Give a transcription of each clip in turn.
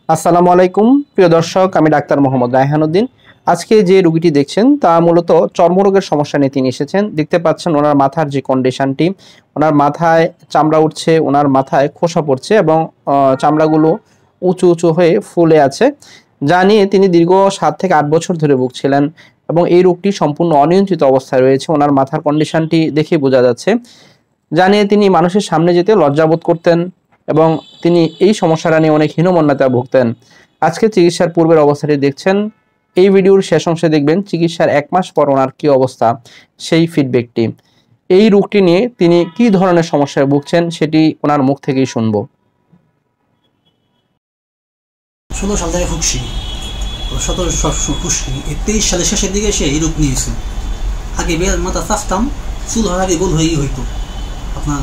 আসসালামু আলাইকুম প্রিয় দর্শক, আমি ডাক্তার মোহাম্মদ রায়হানুদ্দিন। আজকে যে রোগীটি দেখছেন তা মূলত চর্মরোগের সমস্যা নিয়ে তিনি এসেছেন। দেখতে পাচ্ছেন ওনার মাথার যে কন্ডিশনটি, ওনার মাথায় চামড়া উঠছে, ওনার মাথায় খোসা পড়ছে এবং চামড়াগুলো উঁচু উঁচু হয়ে ফুলে আছে, যা নিয়ে তিনি দীর্ঘ 7 থেকে 8 বছর ধরে ভুগছিলেন এবং এই রোগটি সম্পূর্ণ অনিয়ন্ত্রিত অবস্থায় রয়েছে। ওনার মাথার কন্ডিশনটি দেখে বোঝা যাচ্ছে, যা নিয়ে তিনি মানুষের সামনে যেতে লজ্জাবোধ করতেন এবং তিনি এই সমস্যাটা নিয়ে অনেক হীনমন্যতায় ভুগতেন। আজকে চিকিৎসার পূর্বের অবস্থাটি দেখছেন, এই ভিডিওর শেষ অংশে দেখবেন চিকিৎসার 1 মাস পর ওনার কী অবস্থা, সেই ফিডব্যাকটি। এই রোগটি নিয়ে তিনি কী ধরনের সমস্যায় ভুগছেন সেটি ওনার মুখ থেকেই শুনবো। 16 সাল থেকে ভুগছি, 17 ভুগছি, 23 সালের শেষের দিকে এসে এই রোগ নিয়েছে। আগে বেল মাথা চাপতাম, চুল হওয়ার আগে গোল হয়েই হইতো, আপনার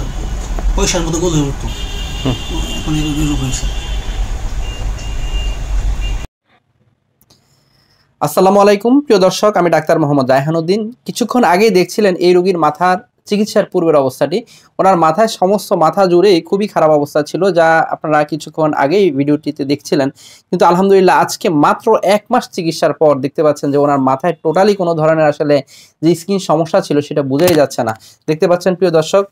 পয়সার মতো গোল হয়ে উঠতো। এখন এই রোগ হয়েছে। আসসালামু আলাইকুম প্রিয় দর্শক, আমি ডাক্তার মোহাম্মদ রায়হানুদ্দিন। কিছুক্ষণ আগেই দেখছিলেন এই রোগীর মাথার চিকিৎসার পূর্বের অবস্থাটি। ওনার মাথায় সমস্ত মাথা জুড়েই খুবই খারাপ অবস্থা ছিল, যা আপনারা কিছুক্ষণ আগেই ভিডিওটিতে দেখছিলেন। কিন্তু আলহামদুলিল্লাহ আজকে মাত্র 1 মাস চিকিৎসার পর দেখতে পাচ্ছেন যে ওনার মাথায় টোটালি কোনো ধরনের আসলে যে স্কিন সমস্যা ছিল সেটা বোঝাই যাচ্ছে না। দেখতে পাচ্ছেন প্রিয় দর্শক,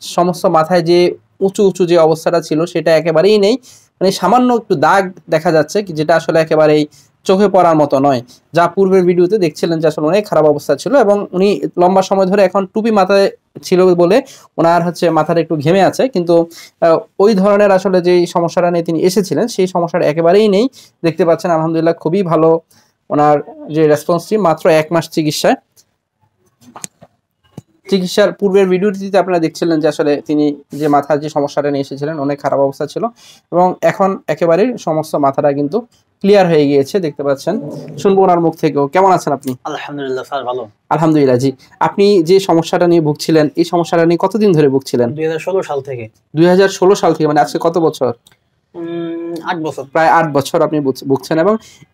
সমস্ত মাথায় যে উঁচু উঁচু যে অবস্থাটা ছিল সেটা একেবারেই নেই। মানে সামান্য একটু দাগ দেখা যাচ্ছে, যেটা আসলে একেবারেই চোখে পড়ার মতো নয়, যা পূর্বের ভিডিওতে দেখছিলেন যে আসলে অনেক খারাপ অবস্থা ছিল। এবং উনি লম্বা সময় ধরে এখন টুপি মাথায় ছিল বলে ওনার মাথাটা একটু ঘেমে আছে, কিন্তু ওই ধরনের আসলে যে সমস্যাটা নিয়ে তিনি এসেছিলেন সেই সমস্যাটা একেবারেই নেই। দেখতে পাচ্ছেন আলহামদুলিল্লাহ খুবই ভালো ওনার যে রেসপন্সটি মাত্র 1 মাস চিকিৎসায়। চিকিৎসার পূর্বের ভিডিওটিতে আপনারা দেখছিলেন যে আসলে তিনি যে মাথার যে সমস্যাটা নিয়ে এসেছিলেন অনেক খারাপ অবস্থা ছিল এবং এখন একেবারেই সমস্ত মাথাটা কিন্তু ক্লিয়ার হয়ে গিয়েছে। দেখতে পাচ্ছেন, শুনবো ওনার মুখ থেকেও। কেমন আছেন আপনি? আলহামদুলিল্লাহ স্যার, ভালো। আলহামদুলিল্লাহ। জি, আপনি যে সমস্যাটা নিয়ে ভুগছিলেন এই সমস্যাটা নিয়ে কতদিন ধরে ভুগছিলেন? 2016 সাল থেকে। 2016 সাল থেকে, মানে আজকে কত বছর? 8 বছর। প্রায় 8 বছর আপনি ভুগছেন। এবং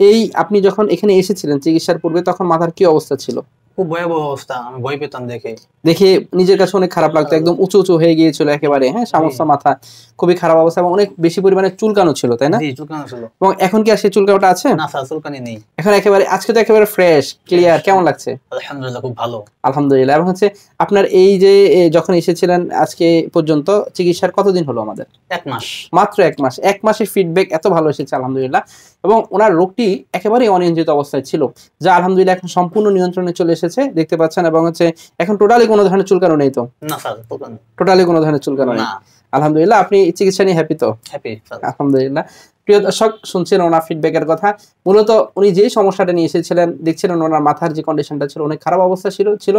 এই আপনি যখন এখানে এসেছিলেন চিকিৎসার পূর্বে তখন মাথার কি অবস্থা ছিল? খুব ভয়াবহ অবস্থা, আমি ভয় পেতাম দেখে নিজের কাছে অনেক খারাপ লাগতো, একদম উঁচু উঁচু হয়ে গিয়েছিল একেবারে, হ্যাঁ, সমস্ত মাথা খুবই খারাপ অবস্থা এবং অনেক বেশি পরিমাণে চুলকানো ছিল, তাই না? জি, চুলকানো ছিল। এবং এখন কি আর সেই চুলকানোটা আছে? না স্যার, চুলকানি নেই এখন একেবারে আজকে তো একেবারে ফ্রেশ ক্লিয়ার। কেমন লাগছে? আলহামদুলিল্লাহ, খুব ভালো। আলহামদুলিল্লাহ। এবং আপনার এই যে যখন এসেছিলেন আজকে পর্যন্ত চিকিৎসার কতদিন হলো আমাদের? 1 মাস। মাত্র 1 মাস। 1 মাসের ফিডব্যাক এত ভালো এসেছে আলহামদুলিল্লাহ। এবং ওনার রোগটি একেবারেই অনিয়ন্ত্রিত অবস্থায় ছিল, যা আলহামদুলিল্লাহ এখন সম্পূর্ণ নিয়ন্ত্রণে চলে এসেছে। দেখতে পাচ্ছেন, এবং এখন টোটালি কোনো ধরনের চুলকানো নেই তো? না স্যার, টোটালি কোনো ধরনের চুলকানো নেই। আলহামদুলিল্লাহ। আপনি চিকিৎসা নিয়ে হ্যাপি তো? হ্যাপি স্যার, আলহামদুলিল্লাহ। প্রিয় দর্শক, শুনছেন ওনার ফিডব্যাকের কথা। মূলত উনি যে সমস্যাটা নিয়ে এসেছিলেন, দেখছিলেন ওনার মাথার যে কন্ডিশনটা ছিল অনেক খারাপ অবস্থা ছিল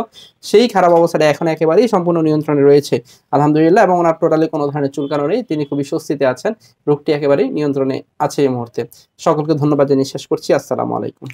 সেই খারাপ অবস্থাটা এখন একেবারেই সম্পূর্ণ নিয়ন্ত্রণে রয়েছে আলহামদুলিল্লাহ। এবং ওনার টোটালি কোনো ধরনের চুলকানো নেই, তিনি খুবই স্বস্তিতে আছেন, রোগটি একেবারেই নিয়ন্ত্রণে আছে এই মুহূর্তে। সকলকে ধন্যবাদ জানিয়ে শেষ করছি। আসসালামু আলাইকুম।